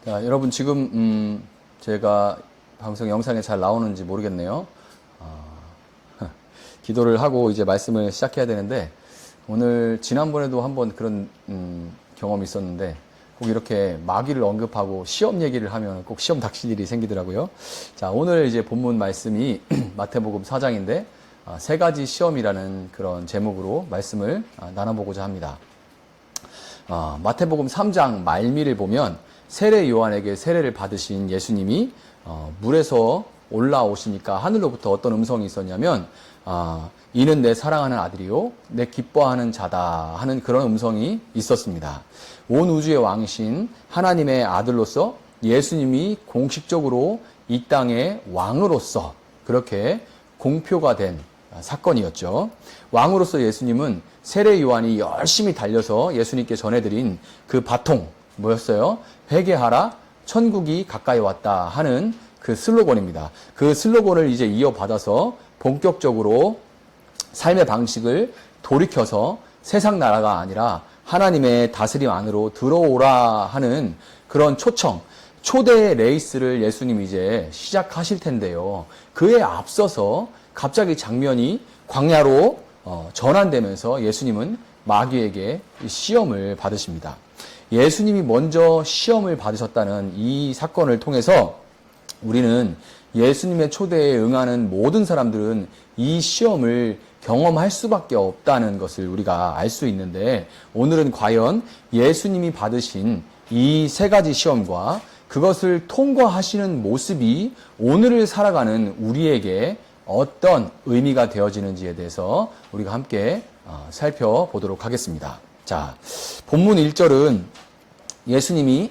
자, 여러분 지금 제가 방송 영상에 잘 나오는지 모르겠네요. 기도를 하고 이제 말씀을 시작해야 되는데 오늘 지난번에도 한번 그런 경험이 있었는데 꼭 이렇게 마귀를 언급하고 시험 얘기를 하면 꼭 시험 닥칠 일이 생기더라고요. 자, 오늘 이제 본문 말씀이 마태복음 4장인데 세 가지 시험이라는 그런 제목으로 말씀을 나눠보고자 합니다. 마태복음 3장 말미를 보면 세례 요한에게 세례를 받으신 예수님이 물에서 올라오시니까 하늘로부터 어떤 음성이 있었냐면 이는 내 사랑하는 아들이요 내 기뻐하는 자다 하는 그런 음성이 있었습니다. 온 우주의 왕이신 하나님의 아들로서 예수님이 공식적으로 이 땅의 왕으로서 그렇게 공표가 된 사건이었죠. 왕으로서 예수님은 세례 요한이 열심히 달려서 예수님께 전해드린 그 바통 뭐였어요? 회개하라 천국이 가까이 왔다 하는 그 슬로건입니다. 그 슬로건을 이제 이어받아서 본격적으로 삶의 방식을 돌이켜서 세상 나라가 아니라 하나님의 다스림 안으로 들어오라 하는 그런 초대 레이스를 예수님이 이제 시작하실 텐데요. 그에 앞서서 갑자기 장면이 광야로 전환되면서 예수님은 마귀에게 시험을 받으십니다. 예수님이 먼저 시험을 받으셨다는 이 사건을 통해서 우리는 예수님의 초대에 응하는 모든 사람들은 이 시험을 경험할 수밖에 없다는 것을 우리가 알 수 있는데 오늘은 과연 예수님이 받으신 이 세 가지 시험과 그것을 통과하시는 모습이 오늘을 살아가는 우리에게 어떤 의미가 되어지는지에 대해서 우리가 함께 살펴보도록 하겠습니다. 자, 본문 1절은 예수님이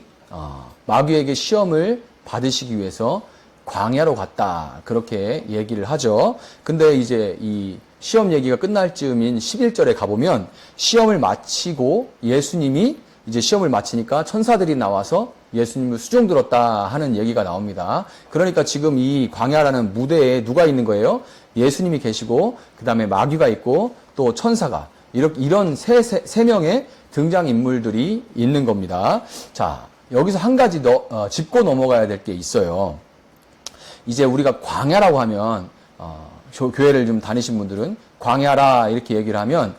마귀에게 시험을 받으시기 위해서 광야로 갔다 그렇게 얘기를 하죠. 근데 이제 이 시험 얘기가 끝날 즈음인 11절에 가보면 시험을 마치고 예수님이 이제 시험을 마치니까 천사들이 나와서 예수님을 수종 들었다 하는 얘기가 나옵니다. 그러니까 지금 이 광야라는 무대에 누가 있는 거예요? 예수님이 계시고 그 다음에 마귀가 있고 또 천사가 이런 세 명의 등장인물들이 있는 겁니다. 자, 여기서 한 가지 짚고 넘어가야 될 게 있어요. 이제 우리가 광야라고 하면 교회를 좀 다니신 분들은 광야라 이렇게 얘기를 하면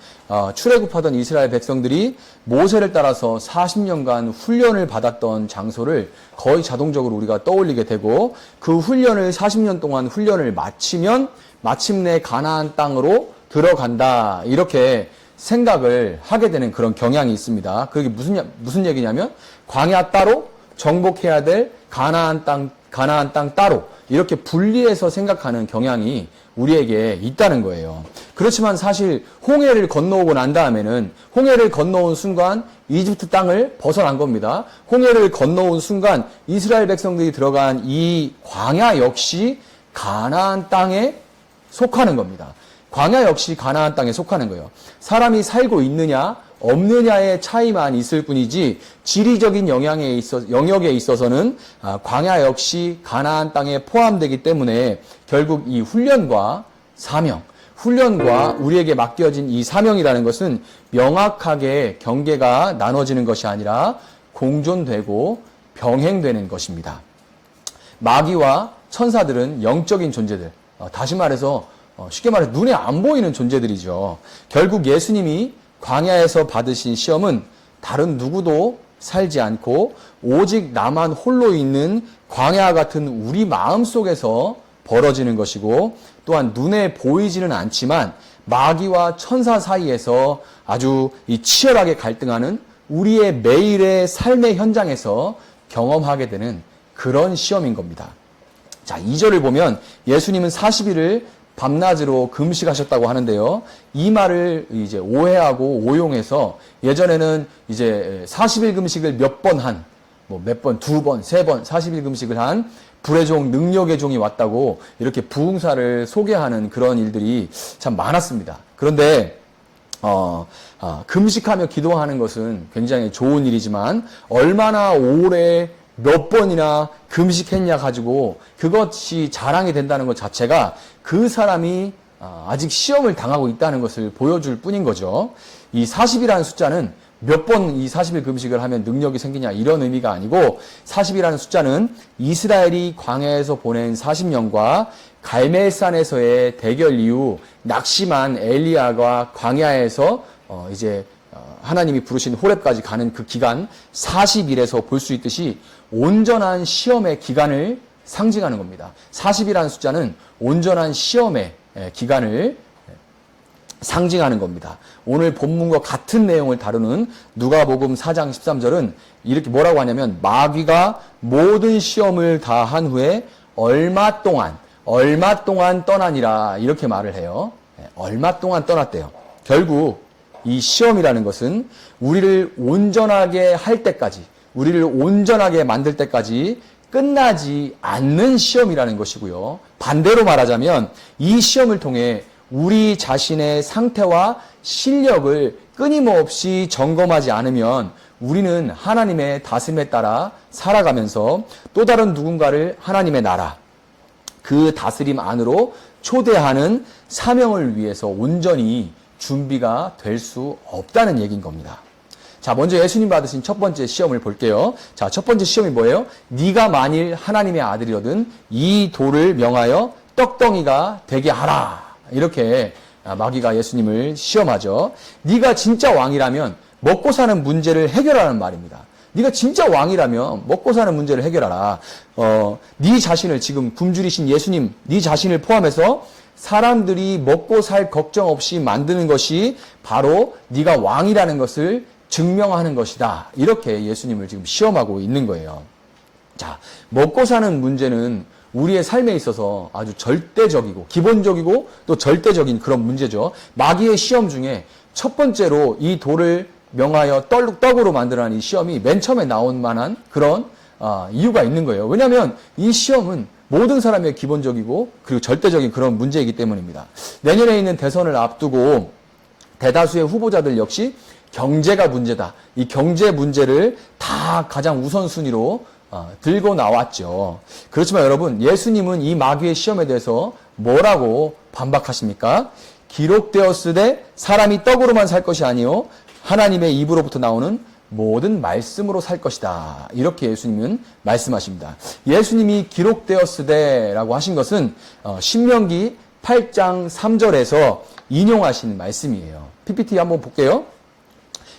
출애굽하던 이스라엘 백성들이 모세를 따라서 40년간 훈련을 받았던 장소를 거의 자동적으로 우리가 떠올리게 되고 그 훈련을 40년 동안 훈련을 마치면 마침내 가나안 땅으로 들어간다 이렇게 생각을 하게 되는 그런 경향이 있습니다. 그게 무슨 얘기냐면 광야 따로 정복해야 될 가나안 땅 따로 이렇게 분리해서 생각하는 경향이 우리에게 있다는 거예요. 그렇지만 사실 홍해를 건너오고 난 다음에는 홍해를 건너온 순간 이집트 땅을 벗어난 겁니다. 홍해를 건너온 순간 이스라엘 백성들이 들어간 이 광야 역시 가나안 땅에 속하는 겁니다. 광야 역시 가나안 땅에 속하는 거예요. 사람이 살고 있느냐 없느냐의 차이만 있을 뿐이지 지리적인 영역에 있어서는 광야 역시 가나안 땅에 포함되기 때문에 결국 이 훈련과 우리에게 맡겨진 이 사명이라는 것은 명확하게 경계가 나눠지는 것이 아니라 공존되고 병행되는 것입니다. 마귀와 천사들은 영적인 존재들, 다시 말해서 쉽게 말해 눈에 안 보이는 존재들이죠. 결국 예수님이 광야에서 받으신 시험은 다른 누구도 살지 않고 오직 나만 홀로 있는 광야 같은 우리 마음 속에서 벌어지는 것이고 또한 눈에 보이지는 않지만 마귀와 천사 사이에서 아주 치열하게 갈등하는 우리의 매일의 삶의 현장에서 경험하게 되는 그런 시험인 겁니다. 자, 2절을 보면 예수님은 40일을 밤낮으로 금식하셨다고 하는데요. 이 말을 이제 오해하고 오용해서 예전에는 이제 40일 금식을 몇 번 한, 두 번, 세 번, 40일 금식을 한 불의 종, 능력의 종이 왔다고 이렇게 부흥사를 소개하는 그런 일들이 참 많았습니다. 그런데, 금식하며 기도하는 것은 굉장히 좋은 일이지만 얼마나 오래 몇 번이나 금식했냐 가지고 그것이 자랑이 된다는 것 자체가 그 사람이 아직 시험을 당하고 있다는 것을 보여줄 뿐인 거죠. 이 40이라는 숫자는 몇 번 이 40일 금식을 하면 능력이 생기냐 이런 의미가 아니고 40이라는 숫자는 이스라엘이 광야에서 보낸 40년과 갈멜산에서의 대결 이후 낙심한 엘리야가 광야에서 이제 하나님이 부르신 호렙까지 가는 그 기간 40일에서 볼 수 있듯이 온전한 시험의 기간을 상징하는 겁니다. 40이라는 숫자는 온전한 시험의 기간을 상징하는 겁니다. 오늘 본문과 같은 내용을 다루는 누가복음 4장 13절은 이렇게 뭐라고 하냐면 마귀가 모든 시험을 다 한 후에 얼마 동안 떠나니라 이렇게 말을 해요. 얼마 동안 떠났대요. 결국 이 시험이라는 것은 우리를 온전하게 할 때까지, 우리를 온전하게 만들 때까지 끝나지 않는 시험이라는 것이고요. 반대로 말하자면 이 시험을 통해 우리 자신의 상태와 실력을 끊임없이 점검하지 않으면 우리는 하나님의 다스림에 따라 살아가면서 또 다른 누군가를 하나님의 나라, 그 다스림 안으로 초대하는 사명을 위해서 온전히 준비가 될 수 없다는 얘기인 겁니다. 자, 먼저 예수님 받으신 첫 번째 시험을 볼게요. 자, 첫 번째 시험이 뭐예요? 네가 만일 하나님의 아들이거든 이 돌을 명하여 떡덩이가 되게 하라. 이렇게 마귀가 예수님을 시험하죠. 네가 진짜 왕이라면 먹고 사는 문제를 해결하는 말입니다. 네가 진짜 왕이라면 먹고 사는 문제를 해결하라. 네 자신을 지금 굶주리신 예수님, 네 자신을 포함해서 사람들이 먹고 살 걱정 없이 만드는 것이 바로 네가 왕이라는 것을 증명하는 것이다. 이렇게 예수님을 지금 시험하고 있는 거예요. 자, 먹고 사는 문제는 우리의 삶에 있어서 아주 절대적이고 기본적이고 또 절대적인 그런 문제죠. 마귀의 시험 중에 첫 번째로 이 돌을 명하여 떡으로 만들어낸 이 시험이 맨 처음에 나온 만한 그런 이유가 있는 거예요. 왜냐하면 이 시험은 모든 사람의 기본적이고 그리고 절대적인 그런 문제이기 때문입니다. 내년에 있는 대선을 앞두고 대다수의 후보자들 역시 경제가 문제다. 이 경제 문제를 다 가장 우선순위로 들고 나왔죠. 그렇지만 여러분, 예수님은 이 마귀의 시험에 대해서 뭐라고 반박하십니까? 기록되었으되 사람이 떡으로만 살 것이 아니요 하나님의 입으로부터 나오는 모든 말씀으로 살 것이다. 이렇게 예수님은 말씀하십니다. 예수님이 기록되었으되라고 하신 것은 신명기 8장 3절에서 인용하신 말씀이에요. PPT 한번 볼게요.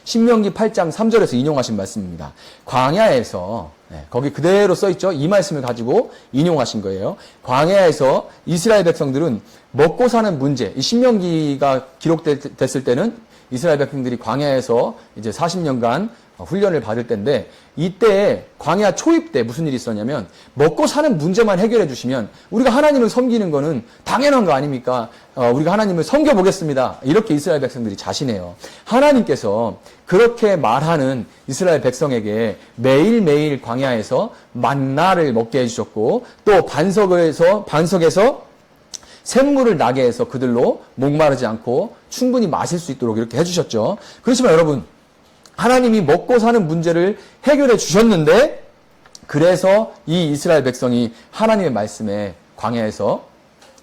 신명기 8장 3절에서 인용하신 말씀입니다. 광야에서 거기 그대로 써있죠. 이 말씀을 가지고 인용하신 거예요. 광야에서 이스라엘 백성들은 먹고 사는 문제, 이 신명기가 기록됐을 때는 이스라엘 백성들이 광야에서 이제 40년간 훈련을 받을 때인데 이때 광야 초입 때 무슨 일이 있었냐면 먹고 사는 문제만 해결해 주시면 우리가 하나님을 섬기는 거는 당연한 거 아닙니까? 우리가 하나님을 섬겨보겠습니다. 이렇게 이스라엘 백성들이 자신해요. 하나님께서 그렇게 말하는 이스라엘 백성에게 매일매일 광야에서 만나를 먹게 해주셨고 또 반석에서 샘물을 나게 해서 그들로 목마르지 않고 충분히 마실 수 있도록 이렇게 해주셨죠. 그렇지만 여러분, 하나님이 먹고 사는 문제를 해결해 주셨는데 그래서 이 이스라엘 백성이 하나님의 말씀에 광야에서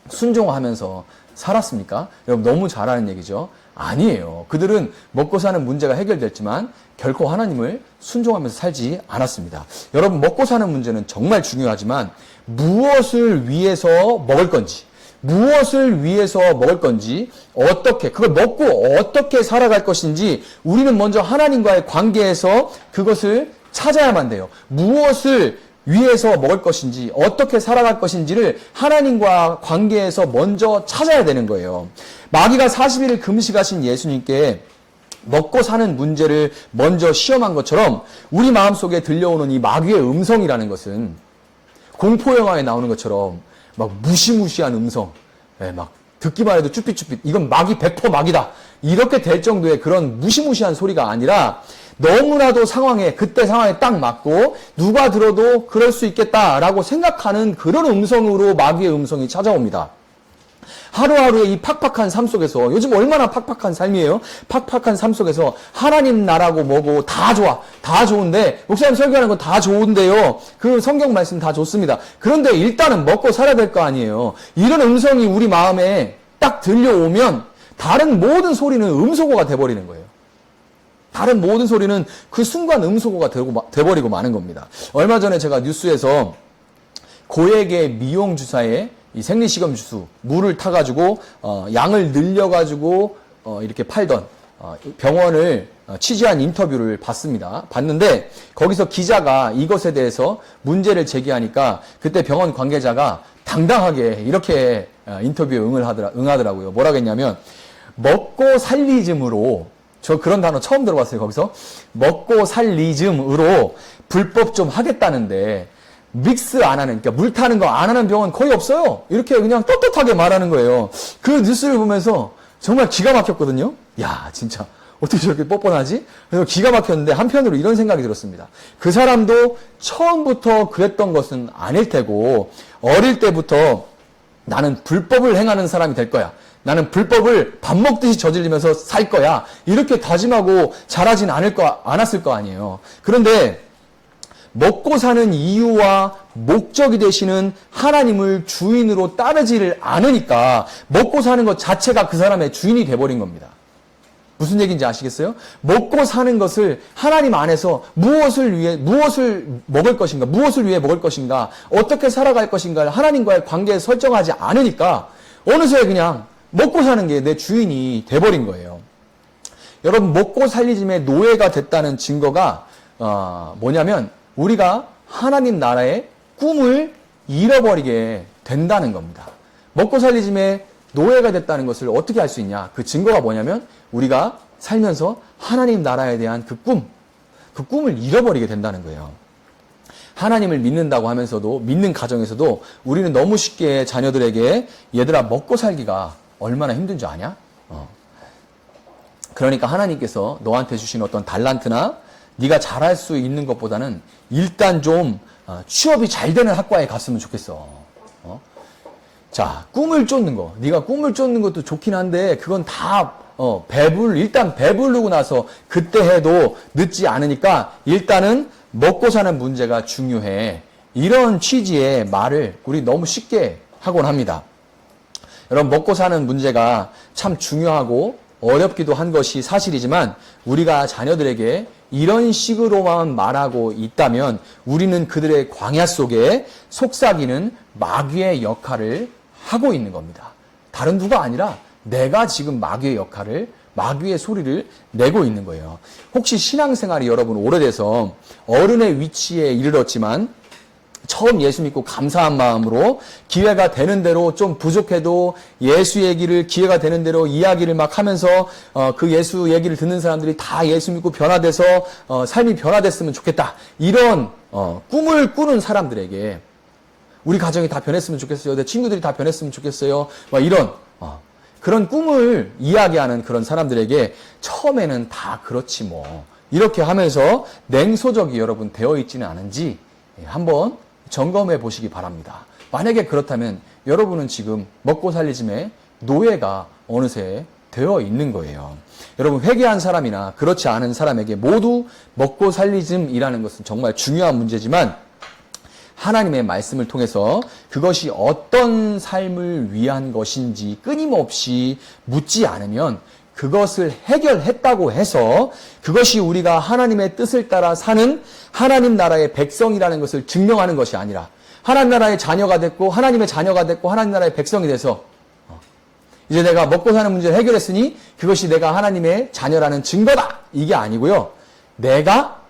순종하면서 살았습니까? 여러분 너무 잘 아는 얘기죠. 아니에요. 그들은 먹고 사는 문제가 해결됐지만 결코 하나님을 순종하면서 살지 않았습니다. 여러분 먹고 사는 문제는 정말 중요하지만 무엇을 위해서 먹을 건지 무엇을 위해서 먹을 건지, 어떻게, 그걸 먹고 어떻게 살아갈 것인지, 우리는 먼저 하나님과의 관계에서 그것을 찾아야만 돼요. 무엇을 위해서 먹을 것인지, 어떻게 살아갈 것인지를 하나님과 관계에서 먼저 찾아야 되는 거예요. 마귀가 40일을 금식하신 예수님께 먹고 사는 문제를 먼저 시험한 것처럼, 우리 마음속에 들려오는 이 마귀의 음성이라는 것은, 공포영화에 나오는 것처럼, 막 무시무시한 음성, 막 듣기만 해도 쭈삣쭈삣 이건 마귀 100% 마귀다 이렇게 될 정도의 그런 무시무시한 소리가 아니라 너무나도 그때 상황에 딱 맞고 누가 들어도 그럴 수 있겠다라고 생각하는 그런 음성으로 마귀의 음성이 찾아옵니다. 하루하루의 이 팍팍한 삶 속에서, 요즘 얼마나 팍팍한 삶이에요? 팍팍한 삶 속에서 하나님 나라고 뭐고 다 좋아. 다 좋은데, 목사님 설교하는 건 다 좋은데요. 그 성경 말씀 다 좋습니다. 그런데 일단은 먹고 살아야 될 거 아니에요. 이런 음성이 우리 마음에 딱 들려오면 다른 모든 소리는 음소거가 돼버리는 거예요. 다른 모든 소리는 그 순간 음소거가 돼버리고 마는 겁니다. 얼마 전에 제가 뉴스에서 고액의 미용 주사에 이 생리식염 주수 물을 타가지고 양을 늘려가지고 이렇게 팔던 병원을 취재한 인터뷰를 봤는데 거기서 기자가 이것에 대해서 문제를 제기하니까 그때 병원 관계자가 당당하게 이렇게 인터뷰에 응하더라고요. 뭐라고 했냐면 먹고 살리즘으로, 저 그런 단어 처음 들어봤어요. 거기서 먹고 살리즘으로 불법 좀 하겠다는데 믹스 안 하는, 그러니까 물 타는 거 안 하는 병원 거의 없어요. 이렇게 그냥 떳떳하게 말하는 거예요. 그 뉴스를 보면서 정말 기가 막혔거든요. 야, 진짜 어떻게 저렇게 뻔뻔하지? 그래서 기가 막혔는데 한편으로 이런 생각이 들었습니다. 그 사람도 처음부터 그랬던 것은 아닐 테고 어릴 때부터 나는 불법을 행하는 사람이 될 거야. 나는 불법을 밥 먹듯이 저질리면서 살 거야. 이렇게 다짐하고 자라진 않았을 거 아니에요. 그런데 먹고 사는 이유와 목적이 되시는 하나님을 주인으로 따르지를 않으니까 먹고 사는 것 자체가 그 사람의 주인이 돼버린 겁니다. 무슨 얘기인지 아시겠어요? 먹고 사는 것을 하나님 안에서 무엇을 위해 먹을 것인가, 어떻게 살아갈 것인가를 하나님과의 관계에 설정하지 않으니까 어느새 그냥 먹고 사는 게 내 주인이 돼버린 거예요. 여러분, 먹고 살리즘의 노예가 됐다는 증거가 뭐냐면 우리가 하나님 나라의 꿈을 잃어버리게 된다는 겁니다. 먹고 살리즘의 노예가 됐다는 것을 어떻게 알 수 있냐? 그 증거가 뭐냐면 우리가 살면서 하나님 나라에 대한 그 꿈을 잃어버리게 된다는 거예요. 하나님을 믿는다고 하면서도, 믿는 가정에서도 우리는 너무 쉽게 자녀들에게 얘들아 먹고 살기가 얼마나 힘든 줄 아냐? 그러니까 하나님께서 너한테 주신 어떤 달란트나 네가 잘할 수 있는 것보다는 일단 좀 취업이 잘 되는 학과에 갔으면 좋겠어. 자, 꿈을 쫓는 거. 네가 꿈을 쫓는 것도 좋긴 한데 그건 다 일단 배부르고 나서 그때 해도 늦지 않으니까 일단은 먹고 사는 문제가 중요해. 이런 취지의 말을 우리 너무 쉽게 하곤 합니다. 여러분, 먹고 사는 문제가 참 중요하고 어렵기도 한 것이 사실이지만 우리가 자녀들에게 이런 식으로만 말하고 있다면 우리는 그들의 광야 속에 속삭이는 마귀의 역할을 하고 있는 겁니다. 다른 누가 아니라 내가 지금 마귀의 소리를 내고 있는 거예요. 혹시 신앙생활이 여러분 오래돼서 어른의 위치에 이르렀지만 처음 예수 믿고 감사한 마음으로 기회가 되는 대로 좀 부족해도 예수 얘기를 기회가 되는 대로 이야기를 막 하면서 그 예수 얘기를 듣는 사람들이 다 예수 믿고 변화돼서 삶이 변화됐으면 좋겠다. 이런 꿈을 꾸는 사람들에게 우리 가정이 다 변했으면 좋겠어요. 내 친구들이 다 변했으면 좋겠어요. 막 이런 그런 꿈을 이야기하는 그런 사람들에게 처음에는 다 그렇지 뭐 이렇게 하면서 냉소적이 여러분 되어 있지는 않은지 한번 점검해 보시기 바랍니다. 만약에 그렇다면 여러분은 지금 먹고 살리즘의 노예가 어느새 되어 있는 거예요. 여러분, 회개한 사람이나 그렇지 않은 사람에게 모두 먹고 살리즘이라는 것은 정말 중요한 문제지만 하나님의 말씀을 통해서 그것이 어떤 삶을 위한 것인지 끊임없이 묻지 않으면 그것을 해결했다고 해서 그것이 우리가 하나님의 뜻을 따라 사는 하나님 나라의 백성이라는 것을 증명하는 것이 아니라 하나님 나라의 자녀가 됐고 하나님의 자녀가 됐고 하나님 나라의 백성이 돼서 이제 내가 먹고 사는 문제를 해결했으니 그것이 내가 하나님의 자녀라는 증거다. 이게 아니고요. 내가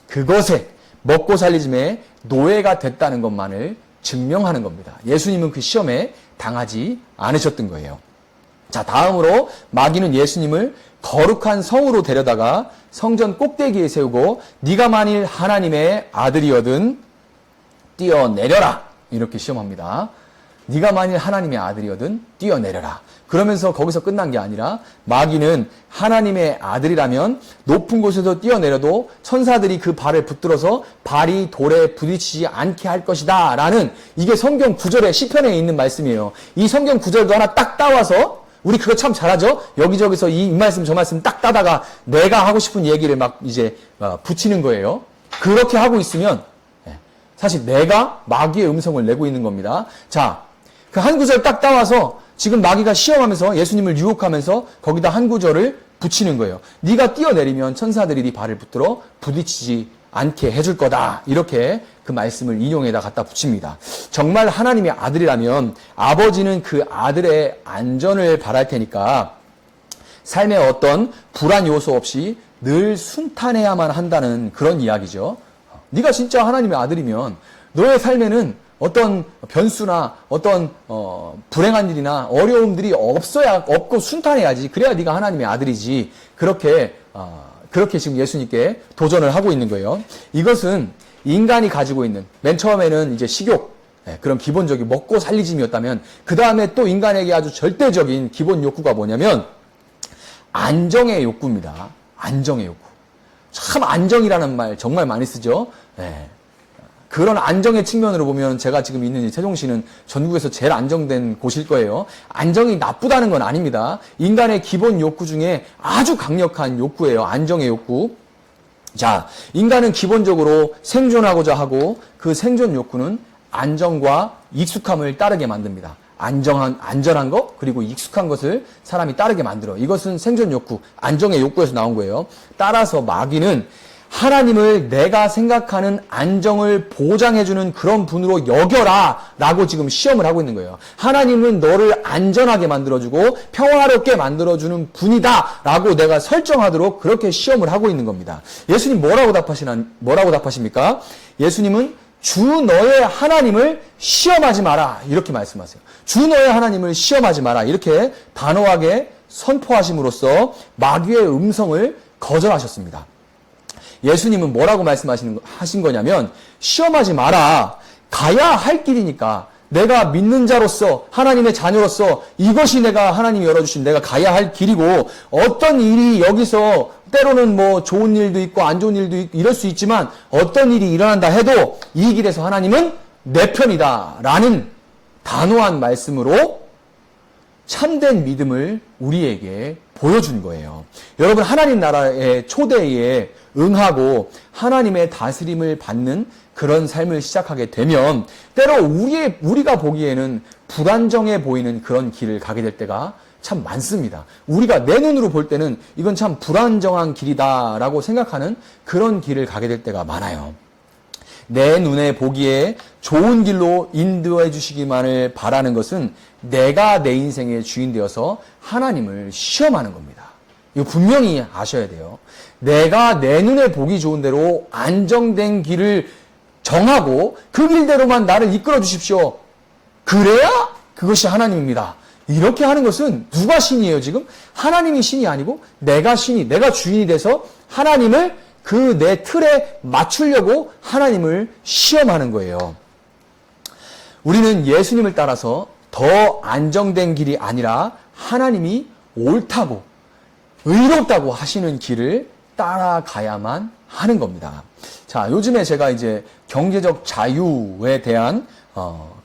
그것에 먹고 살리즘의 노예가 됐다는 것만을 증명하는 겁니다. 예수님은 그 시험에 당하지 않으셨던 거예요. 자, 다음으로 마귀는 예수님을 거룩한 성으로 데려다가 성전 꼭대기에 세우고 네가 만일 하나님의 아들이거든 뛰어내려라. 이렇게 시험합니다. 네가 만일 하나님의 아들이거든 뛰어내려라. 그러면서 거기서 끝난 게 아니라 마귀는 하나님의 아들이라면 높은 곳에서 뛰어내려도 천사들이 그 발을 붙들어서 발이 돌에 부딪히지 않게 할 것이다 라는 이게 성경 구절에 시편에 있는 말씀이에요. 이 성경 구절도 하나 딱 따와서 우리 그거 참 잘하죠? 여기저기서 이 말씀 저 말씀 딱 따다가 내가 하고 싶은 얘기를 막 이제 붙이는 거예요. 그렇게 하고 있으면 사실 내가 마귀의 음성을 내고 있는 겁니다. 자, 그 한 구절 딱 따와서 지금 마귀가 시험하면서 예수님을 유혹하면서 거기다 한 구절을 붙이는 거예요. 네가 뛰어내리면 천사들이 네 발을 붙들어 부딪히지 않게 해줄 거다. 이렇게 그 말씀을 인용에다 갖다 붙입니다. 정말 하나님의 아들이라면 아버지는 그 아들의 안전을 바랄 테니까 삶에 어떤 불안 요소 없이 늘 순탄해야만 한다는 그런 이야기죠. 네가 진짜 하나님의 아들이면 너의 삶에는 어떤 변수나 어떤 불행한 일이나 어려움들이 없고 순탄해야지. 그래야 네가 하나님의 아들이지. 그렇게 지금 예수님께 도전을 하고 있는 거예요. 이것은 인간이 가지고 있는 맨 처음에는 이제 식욕, 그런 기본적인 먹고 살리짐이었다면 그 다음에 또 인간에게 아주 절대적인 기본 욕구가 뭐냐면 안정의 욕구입니다. 안정의 욕구. 참 안정이라는 말 정말 많이 쓰죠. 그런 안정의 측면으로 보면 제가 지금 있는 이 세종시는 전국에서 제일 안정된 곳일 거예요. 안정이 나쁘다는 건 아닙니다. 인간의 기본 욕구 중에 아주 강력한 욕구예요. 안정의 욕구. 자, 인간은 기본적으로 생존하고자 하고 그 생존 욕구는 안정과 익숙함을 따르게 만듭니다. 안전한 것, 그리고 익숙한 것을 사람이 따르게 만들어. 이것은 생존 욕구, 안정의 욕구에서 나온 거예요. 따라서 마귀는 하나님을 내가 생각하는 안정을 보장해주는 그런 분으로 여겨라 라고 지금 시험을 하고 있는 거예요. 하나님은 너를 안전하게 만들어주고 평화롭게 만들어주는 분이다 라고 내가 설정하도록 그렇게 시험을 하고 있는 겁니다. 예수님 뭐라고 답하십니까? 예수님은 주 너의 하나님을 시험하지 마라 이렇게 말씀하세요. 주 너의 하나님을 시험하지 마라 이렇게 단호하게 선포하심으로써 마귀의 음성을 거절하셨습니다. 예수님은 뭐라고 하신 거냐면 시험하지 마라. 가야 할 길이니까 내가 믿는 자로서 하나님의 자녀로서 이것이 내가 하나님이 열어주신 내가 가야 할 길이고 어떤 일이 여기서 때로는 뭐 좋은 일도 있고 안 좋은 일도 있고 이럴 수 있지만 어떤 일이 일어난다 해도 이 길에서 하나님은 내 편이다 라는 단호한 말씀으로 참된 믿음을 우리에게 보여준 거예요. 여러분 하나님 나라의 초대에 응하고 하나님의 다스림을 받는 그런 삶을 시작하게 되면 때로 우리가 보기에는 불안정해 보이는 그런 길을 가게 될 때가 참 많습니다. 우리가 내 눈으로 볼 때는 이건 참 불안정한 길이다라고 생각하는 그런 길을 가게 될 때가 많아요. 내 눈에 보기에 좋은 길로 인도해 주시기만을 바라는 것은 내가 내 인생의 주인 되어서 하나님을 시험하는 겁니다. 이거 분명히 아셔야 돼요. 내가 내 눈에 보기 좋은 대로 안정된 길을 정하고 그 길대로만 나를 이끌어 주십시오. 그래야 그것이 하나님입니다. 이렇게 하는 것은 누가 신이에요 지금? 하나님이 신이 아니고 내가 주인이 돼서 하나님을 그 내 틀에 맞추려고 하나님을 시험하는 거예요. 우리는 예수님을 따라서 더 안정된 길이 아니라 하나님이 옳다고 의롭다고 하시는 길을 따라가야만 하는 겁니다. 자, 요즘에 제가 이제 경제적 자유에 대한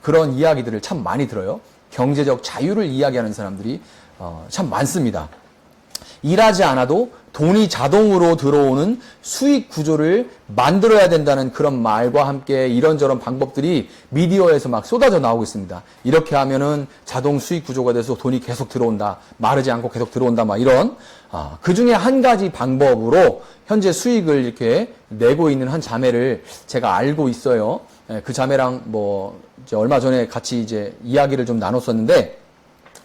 그런 이야기들을 참 많이 들어요. 경제적 자유를 이야기하는 사람들이 참 많습니다. 일하지 않아도 돈이 자동으로 들어오는 수익 구조를 만들어야 된다는 그런 말과 함께 이런저런 방법들이 미디어에서 막 쏟아져 나오고 있습니다. 이렇게 하면은 자동 수익 구조가 돼서 돈이 계속 들어온다. 마르지 않고 계속 들어온다. 막 이런. 그 중에 한 가지 방법으로 현재 수익을 이렇게 내고 있는 한 자매를 제가 알고 있어요. 그 자매랑 뭐 이제 얼마 전에 같이 이제 이야기를 좀 나눴었는데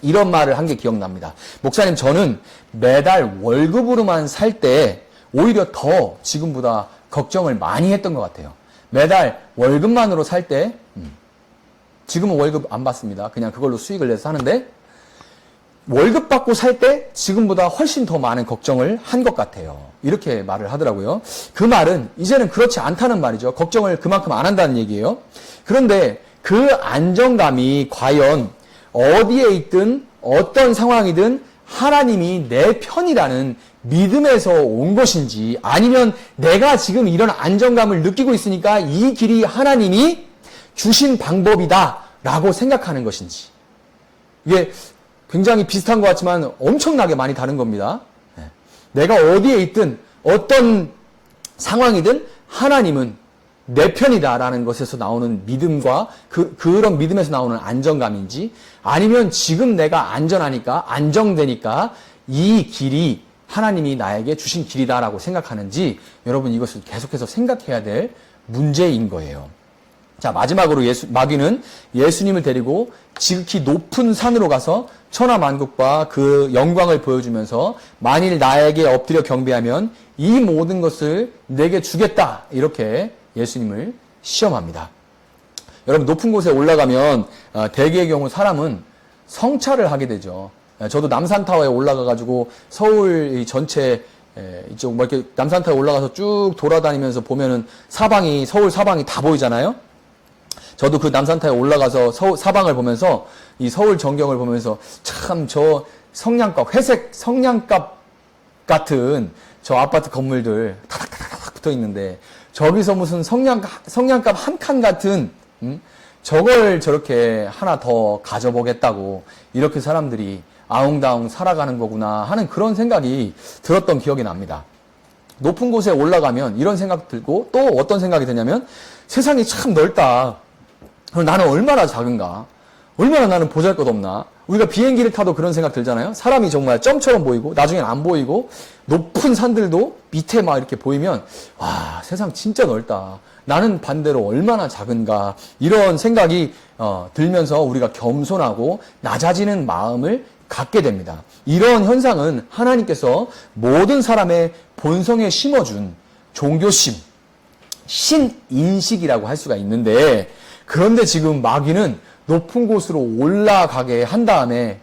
이런 말을 한 게 기억납니다. 목사님, 저는 매달 월급으로만 살 때 오히려 더 지금보다 걱정을 많이 했던 것 같아요. 매달 월급만으로 살 때, 지금은 월급 안 받습니다. 그냥 그걸로 수익을 내서 사는데, 월급 받고 살 때 지금보다 훨씬 더 많은 걱정을 한 것 같아요. 이렇게 말을 하더라고요. 그 말은 이제는 그렇지 않다는 말이죠. 걱정을 그만큼 안 한다는 얘기예요. 그런데 그 안정감이 과연 어디에 있든 어떤 상황이든 하나님이 내 편이라는 믿음에서 온 것인지 아니면 내가 지금 이런 안정감을 느끼고 있으니까 이 길이 하나님이 주신 방법이다 라고 생각하는 것인지 이게 굉장히 비슷한 것 같지만 엄청나게 많이 다른 겁니다. 내가 어디에 있든 어떤 상황이든 하나님은 내 편이다라는 것에서 나오는 믿음과 그런 믿음에서 나오는 안정감인지 아니면 지금 내가 안전하니까 안정되니까 이 길이 하나님이 나에게 주신 길이다라고 생각하는지 여러분 이것을 계속해서 생각해야 될 문제인 거예요. 자, 마지막으로 마귀는 예수님을 데리고 지극히 높은 산으로 가서 천하만국과 그 영광을 보여주면서 만일 나에게 엎드려 경배하면 이 모든 것을 내게 주겠다, 이렇게 예수님을 시험합니다. 여러분, 높은 곳에 올라가면 대개의 경우 사람은 성찰을 하게 되죠. 저도 남산타워에 올라가가지고 서울 전체 이쪽 뭐 이렇게 남산타워에 올라가서 쭉 돌아다니면서 보면은 서울 사방이 다 보이잖아요. 저도 그 남산타워에 올라가서 사방을 보면서 이 서울 전경을 보면서 참 저 성냥갑, 회색 성냥갑 같은 저 아파트 건물들 타닥타닥 붙어 있는데 저기서 무슨 성냥갑 한 칸 같은 저걸 저렇게 하나 더 가져보겠다고 이렇게 사람들이 아웅다웅 살아가는 거구나 하는 그런 생각이 들었던 기억이 납니다. 높은 곳에 올라가면 이런 생각 들고 또 어떤 생각이 드냐면 세상이 참 넓다. 그럼 나는 얼마나 작은가? 얼마나 나는 보잘것없나? 우리가 비행기를 타도 그런 생각 들잖아요. 사람이 정말 점처럼 보이고 나중엔 안 보이고 높은 산들도 밑에 막 이렇게 보이면 와, 세상 진짜 넓다. 나는 반대로 얼마나 작은가? 이런 생각이 들면서 우리가 겸손하고 낮아지는 마음을 갖게 됩니다. 이런 현상은 하나님께서 모든 사람의 본성에 심어준 종교심, 신인식이라고 할 수가 있는데, 그런데 지금 마귀는 높은 곳으로 올라가게 한 다음에,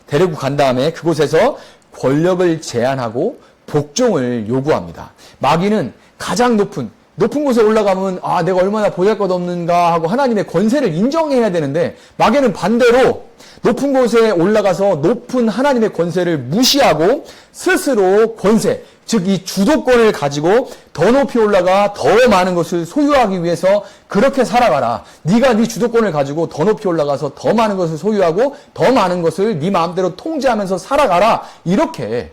데리고 간 다음에 그곳에서 권력을 제한하고 복종을 요구합니다. 마귀는 가장 높은 곳에 올라가면 내가 얼마나 보잘것없는가 하고 하나님의 권세를 인정해야 되는데, 마귀는 반대로 높은 곳에 올라가서 높은 하나님의 권세를 무시하고 스스로 권세, 즉 이 주도권을 가지고 더 높이 올라가 더 많은 것을 소유하기 위해서 그렇게 살아가라. 네가 네 주도권을 가지고 더 높이 올라가서 더 많은 것을 소유하고 더 많은 것을 네 마음대로 통제하면서 살아가라. 이렇게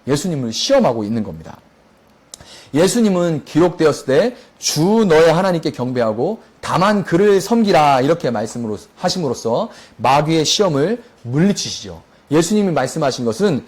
예수님을 시험하고 있는 겁니다. 예수님은 기록되었을 때 주 너의 하나님께 경배하고 다만 그를 섬기라, 이렇게 말씀으로 하심으로써 마귀의 시험을 물리치시죠. 예수님이 말씀하신 것은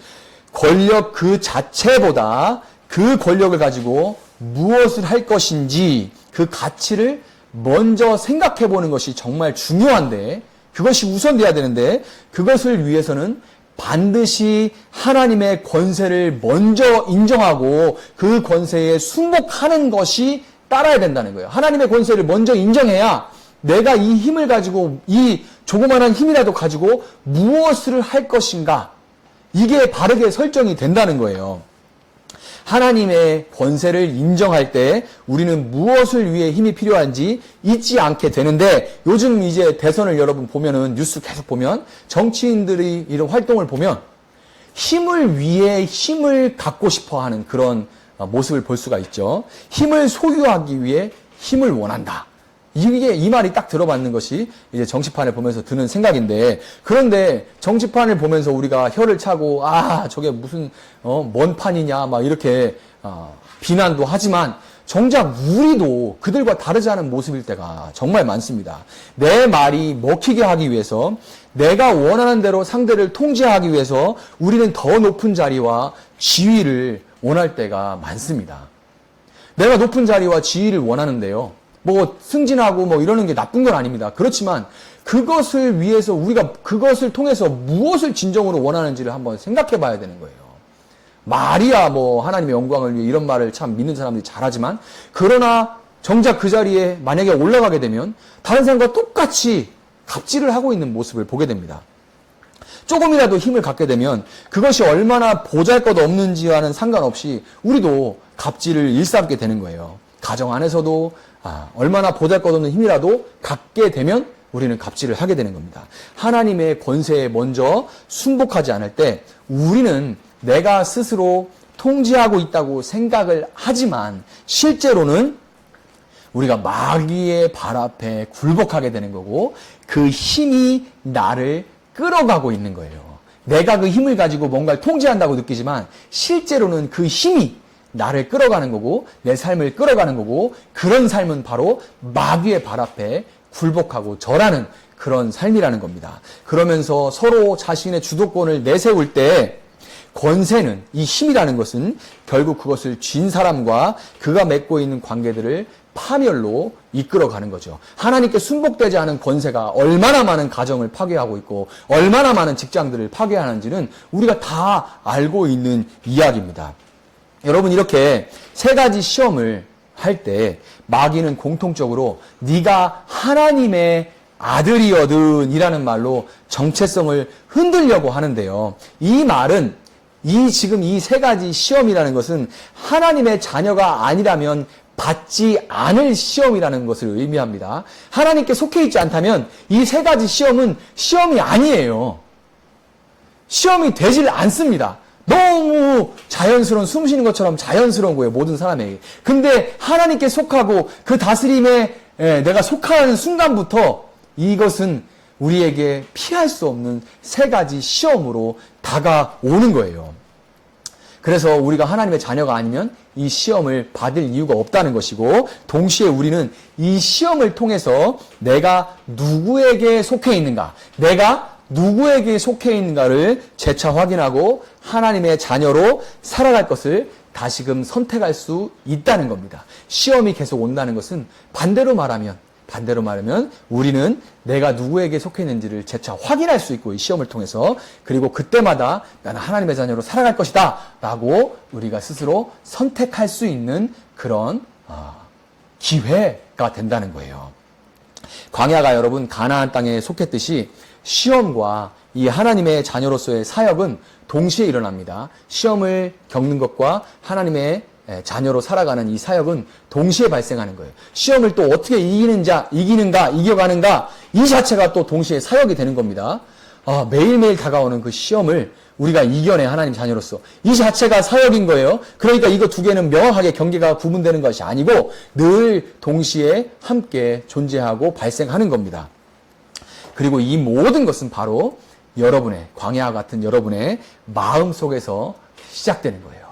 권력 그 자체보다 그 권력을 가지고 무엇을 할 것인지 그 가치를 먼저 생각해 보는 것이 정말 중요한데, 그것이 우선돼야 되는데, 그것을 위해서는 반드시 하나님의 권세를 먼저 인정하고 그 권세에 순복하는 것이 따라야 된다는 거예요. 하나님의 권세를 먼저 인정해야 내가 이 힘을 가지고, 이 조그만한 힘이라도 가지고 무엇을 할 것인가, 이게 바르게 설정이 된다는 거예요. 하나님의 권세를 인정할 때 우리는 무엇을 위해 힘이 필요한지 잊지 않게 되는데, 요즘 이제 대선을 여러분 보면은 뉴스 계속 보면 정치인들이 이런 활동을 보면 힘을 위해 힘을 갖고 싶어 하는 그런 모습을 볼 수가 있죠. 힘을 소유하기 위해 힘을 원한다. 이 말이 딱 들어맞는 것이 이제 정치판을 보면서 드는 생각인데, 그런데 정치판을 보면서 우리가 혀를 차고 저게 무슨 뭔 판이냐 막 이렇게 비난도 하지만 정작 우리도 그들과 다르지 않은 모습일 때가 정말 많습니다. 내 말이 먹히게 하기 위해서, 내가 원하는 대로 상대를 통제하기 위해서 우리는 더 높은 자리와 지위를 원할 때가 많습니다. 내가 높은 자리와 지위를 원하는데요, 뭐 승진하고 뭐 이러는 게 나쁜 건 아닙니다. 그렇지만 그것을 위해서 우리가 그것을 통해서 무엇을 진정으로 원하는지를 한번 생각해 봐야 되는 거예요. 말이야 뭐 하나님의 영광을 위해, 이런 말을 참 믿는 사람들이 잘하지만, 그러나 정작 그 자리에 만약에 올라가게 되면 다른 사람과 똑같이 갑질을 하고 있는 모습을 보게 됩니다. 조금이라도 힘을 갖게 되면 그것이 얼마나 보잘것없는지와는 상관없이 우리도 갑질을 일삼게 되는 거예요. 가정 안에서도 얼마나 보잘것없는 힘이라도 갖게 되면 우리는 갑질을 하게 되는 겁니다. 하나님의 권세에 먼저 순복하지 않을 때 우리는 내가 스스로 통제하고 있다고 생각을 하지만 실제로는 우리가 마귀의 발 앞에 굴복하게 되는 거고, 그 힘이 나를 끌어가고 있는 거예요. 내가 그 힘을 가지고 뭔가를 통제한다고 느끼지만 실제로는 그 힘이 나를 끌어가는 거고 내 삶을 끌어가는 거고, 그런 삶은 바로 마귀의 발 앞에 굴복하고 절하는 그런 삶이라는 겁니다. 그러면서 서로 자신의 주도권을 내세울 때 권세는, 이 힘이라는 것은 결국 그것을 쥔 사람과 그가 맺고 있는 관계들을 파멸로 이끌어가는 거죠. 하나님께 순복되지 않은 권세가 얼마나 많은 가정을 파괴하고 있고 얼마나 많은 직장들을 파괴하는지는 우리가 다 알고 있는 이야기입니다. 여러분, 이렇게 세 가지 시험을 할 때 마귀는 공통적으로 네가 하나님의 아들이거든 이라는 말로 정체성을 흔들려고 하는데요. 이 말은 지금 이 세 가지 시험이라는 것은 하나님의 자녀가 아니라면 받지 않을 시험이라는 것을 의미합니다. 하나님께 속해 있지 않다면 이 세 가지 시험은 시험이 아니에요. 시험이 되질 않습니다. 너무 자연스러운, 숨 쉬는 것처럼 자연스러운 거예요, 모든 사람에게. 근데 하나님께 속하고 그 다스림에 내가 속하는 순간부터 이것은 우리에게 피할 수 없는 세 가지 시험으로 다가오는 거예요. 그래서 우리가 하나님의 자녀가 아니면 이 시험을 받을 이유가 없다는 것이고, 동시에 우리는 이 시험을 통해서 내가 누구에게 속해 있는가, 내가 누구에게 속해 있는가를 재차 확인하고 하나님의 자녀로 살아갈 것을 다시금 선택할 수 있다는 겁니다. 시험이 계속 온다는 것은 반대로 말하면 우리는 내가 누구에게 속해 있는지를 재차 확인할 수 있고, 이 시험을 통해서, 그리고 그때마다 나는 하나님의 자녀로 살아갈 것이다 라고 우리가 스스로 선택할 수 있는 그런 기회가 된다는 거예요. 광야가 여러분 가나안 땅에 속했듯이 시험과 이 하나님의 자녀로서의 사역은 동시에 일어납니다. 시험을 겪는 것과 하나님의 자녀로 살아가는 이 사역은 동시에 발생하는 거예요. 시험을 또 어떻게 이겨가는가, 이 자체가 또 동시에 사역이 되는 겁니다. 매일매일 다가오는 그 시험을 우리가 이겨내, 하나님 자녀로서. 이 자체가 사역인 거예요. 그러니까 이거 두 개는 명확하게 경계가 구분되는 것이 아니고 늘 동시에 함께 존재하고 발생하는 겁니다. 그리고 이 모든 것은 바로 여러분의, 광야 같은 여러분의 마음 속에서 시작되는 거예요.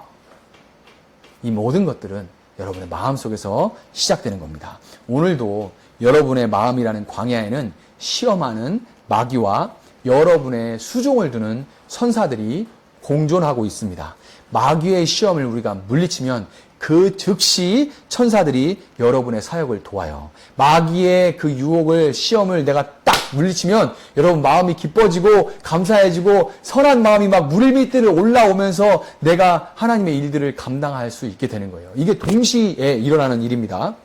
이 모든 것들은 여러분의 마음 속에서 시작되는 겁니다. 오늘도 여러분의 마음이라는 광야에는 시험하는 마귀와 여러분의 수종을 두는 선사들이 공존하고 있습니다. 마귀의 시험을 우리가 물리치면 그 즉시 천사들이 여러분의 사역을 도와요. 마귀의 그 유혹을, 시험을 내가 딱 물리치면 여러분 마음이 기뻐지고 감사해지고 선한 마음이 막 물 밑으로 올라오면서 내가 하나님의 일들을 감당할 수 있게 되는 거예요. 이게 동시에 일어나는 일입니다.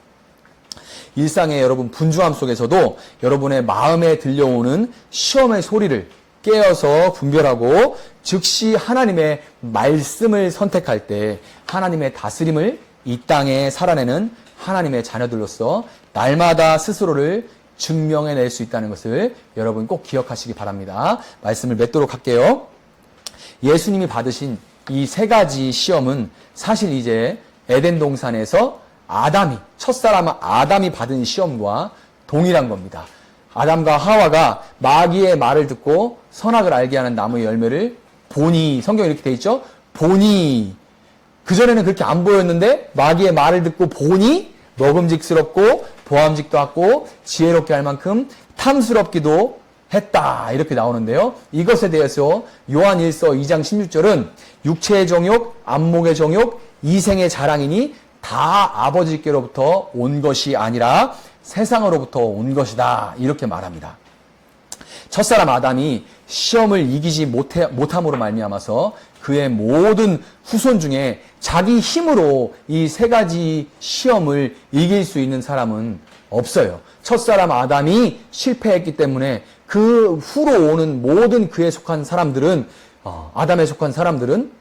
일상의 여러분 분주함 속에서도 여러분의 마음에 들려오는 시험의 소리를 깨어서 분별하고 즉시 하나님의 말씀을 선택할 때 하나님의 다스림을 이 땅에 살아내는 하나님의 자녀들로서 날마다 스스로를 증명해낼 수 있다는 것을 여러분 꼭 기억하시기 바랍니다. 말씀을 맺도록 할게요. 예수님이 받으신 이 세 가지 시험은 사실 이제 에덴 동산에서 첫사람 아담이 받은 시험과 동일한 겁니다. 아담과 하와가 마귀의 말을 듣고 선악을 알게 하는 나무의 열매를 보니, 성경에 이렇게 돼 있죠? 보니, 그전에는 그렇게 안 보였는데 마귀의 말을 듣고 보니 먹음직스럽고 보암직도 하고 지혜롭게 할 만큼 탐스럽기도 했다, 이렇게 나오는데요. 이것에 대해서 요한 1서 2장 16절은 육체의 정욕, 안목의 정욕, 이생의 자랑이니 다 아버지께로부터 온 것이 아니라 세상으로부터 온 것이다, 이렇게 말합니다. 첫사람 아담이 시험을 이기지 못함으로 말미암아서 그의 모든 후손 중에 자기 힘으로 이 세 가지 시험을 이길 수 있는 사람은 없어요. 첫사람 아담이 실패했기 때문에 그 후로 오는 모든 그에 속한 사람들은, 아담에 속한 사람들은,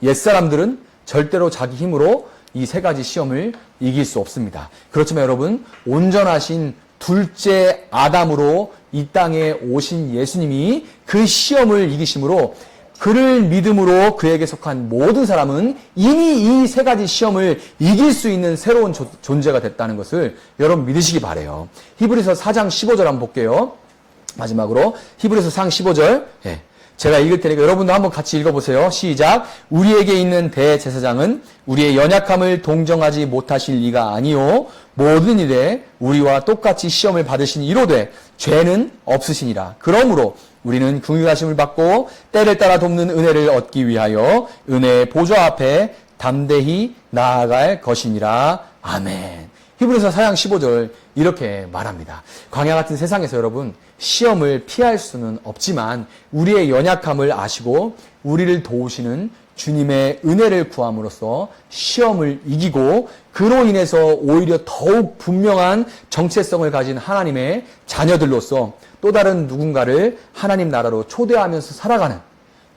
옛사람들은 절대로 자기 힘으로 이 세 가지 시험을 이길 수 없습니다. 그렇지만 여러분, 온전하신 둘째 아담으로 이 땅에 오신 예수님이 그 시험을 이기심으로 그를 믿음으로 그에게 속한 모든 사람은 이미 이 세 가지 시험을 이길 수 있는 새로운 존재가 됐다는 것을 여러분 믿으시기 바라요. 히브리서 4장 15절 한번 볼게요. 마지막으로 히브리서 4장 15절. 제가 읽을 테니까 여러분도 한번 같이 읽어보세요. 시작. 우리에게 있는 대제사장은 우리의 연약함을 동정하지 못하실 리가 아니요 모든 일에 우리와 똑같이 시험을 받으시니 이로되 죄는 없으시니라. 그러므로 우리는 긍휼하심을 받고 때를 따라 돕는 은혜를 얻기 위하여 은혜의 보좌 앞에 담대히 나아갈 것이니라. 아멘. 히브리서 4장 15절 이렇게 말합니다. 광야 같은 세상에서 여러분 시험을 피할 수는 없지만 우리의 연약함을 아시고 우리를 도우시는 주님의 은혜를 구함으로써 시험을 이기고 그로 인해서 오히려 더욱 분명한 정체성을 가진 하나님의 자녀들로서 또 다른 누군가를 하나님 나라로 초대하면서 살아가는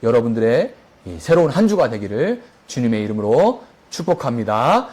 여러분들의 새로운 한 주가 되기를 주님의 이름으로 축복합니다.